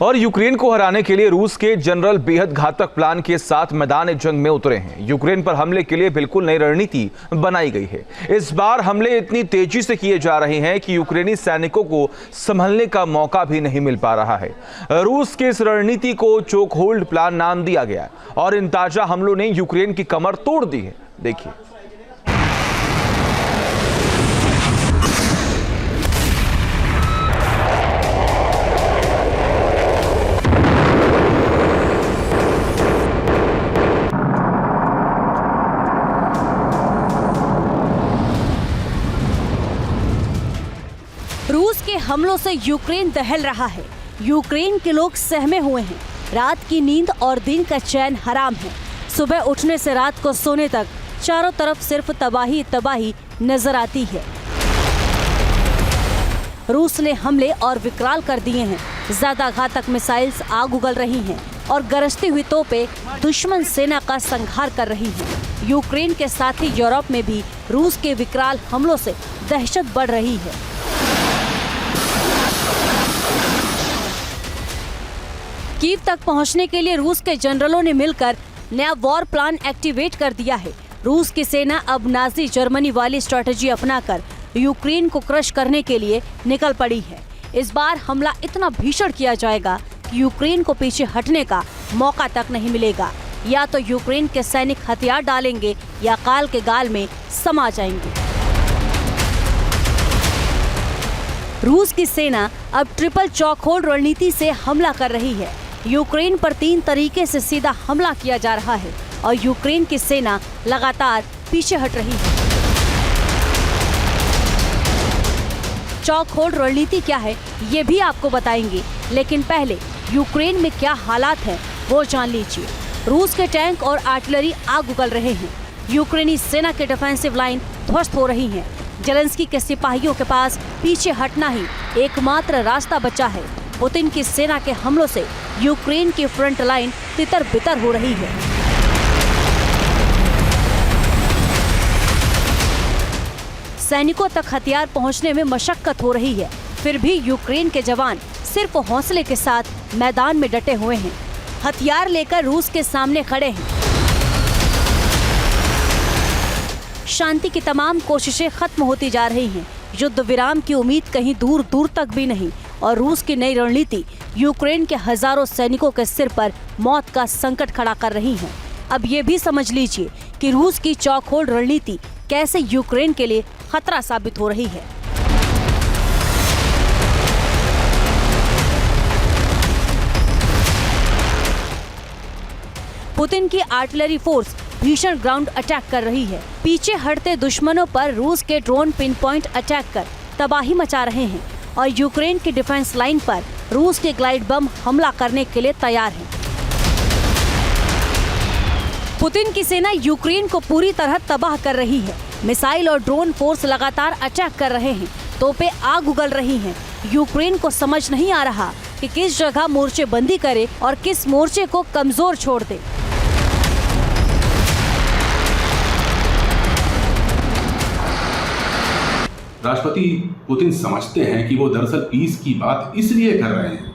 और यूक्रेन को हराने के लिए रूस के जनरल बेहद घातक प्लान के साथ मैदान जंग में उतरे हैं। यूक्रेन पर हमले के लिए बिल्कुल नई रणनीति बनाई गई है। इस बार हमले इतनी तेजी से किए जा रहे हैं कि यूक्रेनी सैनिकों को संभलने का मौका भी नहीं मिल पा रहा है। रूस की इस रणनीति को चोक होल्ड प्लान नाम दिया गया है और इन ताजा हमलों ने यूक्रेन की कमर तोड़ दी है। देखिए, रूस के हमलों से यूक्रेन दहल रहा है। यूक्रेन के लोग सहमे हुए हैं। रात की नींद और दिन का चैन हराम है। सुबह उठने से रात को सोने तक चारों तरफ सिर्फ तबाही तबाही नजर आती है। रूस ने हमले और विकराल कर दिए हैं। ज्यादा घातक मिसाइल्स आग उगल रही हैं और गरजती हुई तोपें दुश्मन सेना का संहार कर रही हैं। यूक्रेन के साथ ही यूरोप में भी रूस के विकराल हमलों से दहशत बढ़ रही है। कीव तक पहुंचने के लिए रूस के जनरलों ने मिलकर नया वॉर प्लान एक्टिवेट कर दिया है। रूस की सेना अब नाजी जर्मनी वाली स्ट्रेटजी अपनाकर यूक्रेन को क्रश करने के लिए निकल पड़ी है। इस बार हमला इतना भीषण किया जाएगा कि यूक्रेन को पीछे हटने का मौका तक नहीं मिलेगा। या तो यूक्रेन के सैनिक हथियार डालेंगे या काल के गाल में समा जाएंगे। रूस की सेना अब ट्रिपल चॉक होल्ड रणनीति से हमला कर रही है। यूक्रेन पर 3 तरीके से सीधा हमला किया जा रहा है और यूक्रेन की सेना लगातार पीछे हट रही है। चॉक होल्ड रणनीति क्या है ये भी आपको बताएंगे, लेकिन पहले यूक्रेन में क्या हालात हैं वो जान लीजिए। रूस के टैंक और आर्टिलरी आग उगल रहे हैं। यूक्रेनी सेना के डिफेंसिव लाइन ध्वस्त हो रही हैं। जेलेंस्की के सिपाहियों के पास पीछे हटना ही एकमात्र रास्ता बचा है। पुतिन की सेना के हमलों से यूक्रेन की फ्रंट लाइन तितर-बितर हो रही है। सैनिकों तक हथियार पहुंचने में मशक्कत हो रही है, फिर भी यूक्रेन के जवान सिर्फ हौसले के साथ मैदान में डटे हुए हैं। हथियार लेकर रूस के सामने खड़े हैं। शांति की तमाम कोशिशें खत्म होती जा रही हैं। युद्ध विराम की उम्मीद कहीं दूर दूर तक भी नहीं और रूस की नई रणनीति यूक्रेन के हजारों सैनिकों के सिर पर मौत का संकट खड़ा कर रही है। अब ये भी समझ लीजिए कि रूस की चॉक होल्ड रणनीति कैसे यूक्रेन के लिए खतरा साबित हो रही है। पुतिन की आर्टिलरी फोर्स भीषण ग्राउंड अटैक कर रही है। पीछे हटते दुश्मनों पर रूस के ड्रोन पिन पॉइंट अटैक कर तबाही मचा रहे हैं और यूक्रेन की डिफेंस लाइन पर रूस के ग्लाइड बम हमला करने के लिए तैयार हैं। पुतिन की सेना यूक्रेन को पूरी तरह तबाह कर रही है। मिसाइल और ड्रोन फोर्स लगातार अटैक कर रहे हैं। तोपें आग उगल रही हैं। यूक्रेन को समझ नहीं आ रहा कि किस जगह मोर्चे बंदी करे और किस मोर्चे को कमजोर छोड़ दे। राष्ट्रपति पुतिन समझते हैं कि वो दरअसल पीस की बात इसलिए कर रहे हैं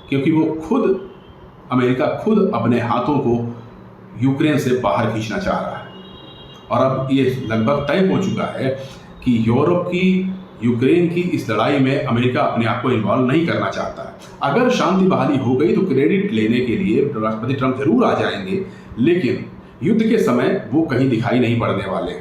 क्योंकि वो अमेरिका खुद अपने हाथों को यूक्रेन से बाहर खींचना चाह रहा है। और अब ये लगभग तय हो चुका है कि यूरोप की यूक्रेन की इस लड़ाई में अमेरिका अपने आप को इन्वॉल्व नहीं करना चाहता है। अगर शांति बहाली हो गई तो क्रेडिट लेने के लिए राष्ट्रपति ट्रंप जरूर आ जाएंगे, लेकिन युद्ध के समय वो कहीं दिखाई नहीं पड़ने वाले।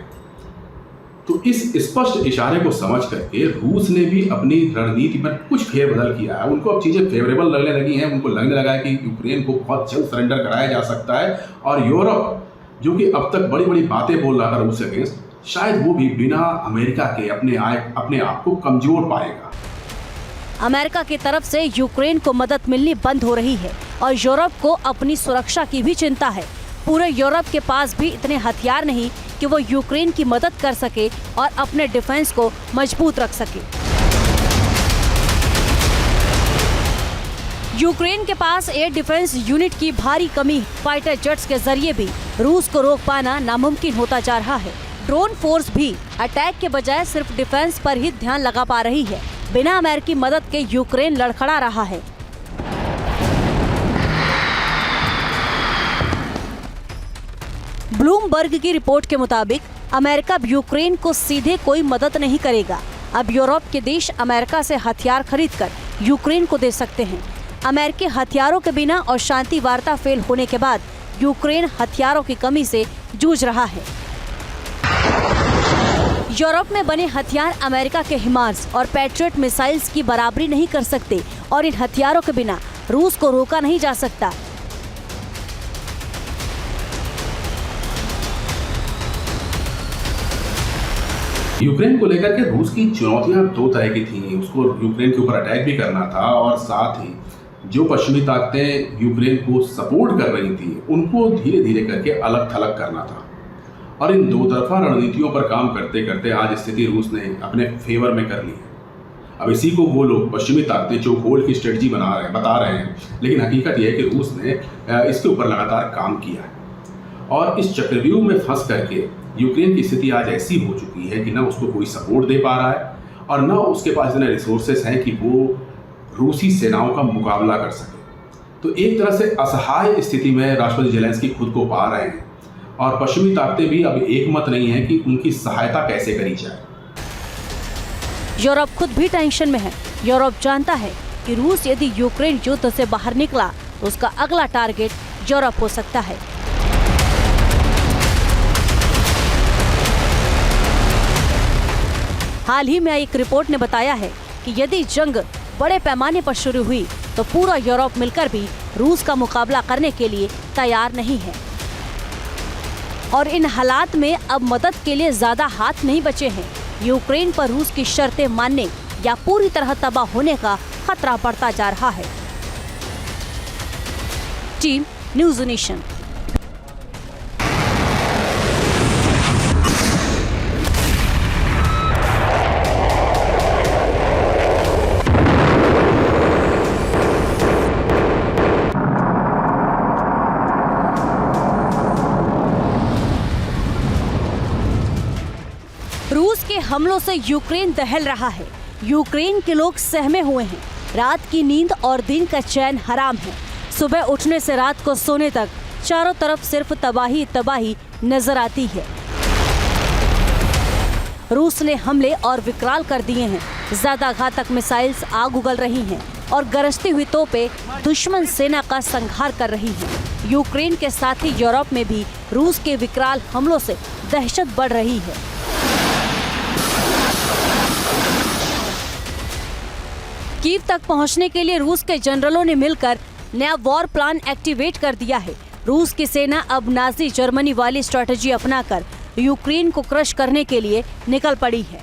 तो इस स्पष्ट इशारे को समझ करके रूस ने भी अपनी रणनीति में कुछ फेरबदल किया है। उनको अब चीज़ें फेवरेबल लगने लगी हैं। उनको लगने लगा है कि यूक्रेन को बहुत जल्द सरेंडर कराया जा सकता है और यूरोप जो कि अब तक बड़ी बड़ी बातें बोल रहा था रूस अगेंस्ट, शायद वो भी बिना अमेरिका के अपने आप को कमजोर पाएगा। अमेरिका की तरफ से यूक्रेन को मदद मिलनी बंद हो रही है और यूरोप को अपनी सुरक्षा की भी चिंता है। पूरे यूरोप के पास भी इतने हथियार नहीं कि वो यूक्रेन की मदद कर सके और अपने डिफेंस को मजबूत रख सके। यूक्रेन के पास एयर डिफेंस यूनिट की भारी कमी, फाइटर जेट्स के जरिए भी रूस को रोक पाना नामुमकिन होता जा रहा है। ड्रोन फोर्स भी अटैक के बजाय सिर्फ डिफेंस पर ही ध्यान लगा पा रही है। बिना अमेरिकी मदद के यूक्रेन लड़खड़ा रहा है। ब्लूमबर्ग की रिपोर्ट के मुताबिक अमेरिका अब यूक्रेन को सीधे कोई मदद नहीं करेगा। अब यूरोप के देश अमेरिका से हथियार खरीदकर यूक्रेन को दे सकते हैं। अमेरिकी हथियारों के बिना और शांति वार्ता फेल होने के बाद यूक्रेन हथियारों की कमी से जूझ रहा है। यूरोप में बने हथियार अमेरिका के हिमार्स और पैट्रियट मिसाइल्स की बराबरी नहीं कर सकते और इन हथियारों के बिना रूस को रोका नहीं जा सकता। यूक्रेन को लेकर के रूस की चुनौतियां दो तरह की थी। उसको यूक्रेन के ऊपर अटैक भी करना था और साथ ही जो पश्चिमी ताकतें यूक्रेन को सपोर्ट कर रही थी उनको धीरे धीरे करके अलग थलग करना था। और इन दो तरफा रणनीतियों पर काम करते करते आज स्थिति रूस ने अपने फेवर में कर ली है। अब इसी को वो लोग पश्चिमी ताकतें चोखोल की स्ट्रेटजी बता रहे हैं, लेकिन हकीकत यह है कि रूस ने इसके ऊपर लगातार काम किया है। और इस चक्रव्यूह में फंस करके यूक्रेन की स्थिति आज ऐसी हो चुकी है कि ना उसको कोई सपोर्ट दे पा रहा है और ना उसके पास इतने रिसोर्सेस हैं कि वो रूसी सेनाओं का मुकाबला कर सके। तो एक तरह से असहाय स्थिति में राष्ट्रपति ज़ेलेंस्की खुद को पा रहे हैं और पश्चिमी ताकतें भी अब एक मत नहीं है कि उनकी सहायता कैसे करी जाए। यूरोप खुद भी टेंशन में है। यूरोप जानता है कि रूस यदि यूक्रेन युद्ध से बाहर निकला तो उसका अगला टारगेट यूरोप हो सकता है। हाल ही में एक रिपोर्ट ने बताया है कि यदि जंग बड़े पैमाने पर शुरू हुई तो पूरा यूरोप मिलकर भी रूस का मुकाबला करने के लिए तैयार नहीं है। और इन हालात में अब मदद के लिए ज्यादा हाथ नहीं बचे हैं। यूक्रेन पर रूस की शर्तें मानने या पूरी तरह तबाह होने का खतरा बढ़ता जा रहा है। Team news nation. रूस के हमलों से यूक्रेन दहल रहा है। यूक्रेन के लोग सहमे हुए हैं। रात की नींद और दिन का चैन हराम है। सुबह उठने से रात को सोने तक चारों तरफ सिर्फ तबाही तबाही नजर आती है। रूस ने हमले और विकराल कर दिए हैं। ज्यादा घातक मिसाइल्स आग उगल रही हैं और गरजती हुई तोपें दुश्मन सेना का संहार कर रही हैं। यूक्रेन के साथ ही यूरोप में भी रूस के विकराल हमलों से दहशत बढ़ रही है। कीव तक पहुंचने के लिए रूस के जनरलों ने मिलकर नया वॉर प्लान एक्टिवेट कर दिया है। रूस की सेना अब नाजी जर्मनी वाली स्ट्रेटजी अपनाकर यूक्रेन को क्रश करने के लिए निकल पड़ी है।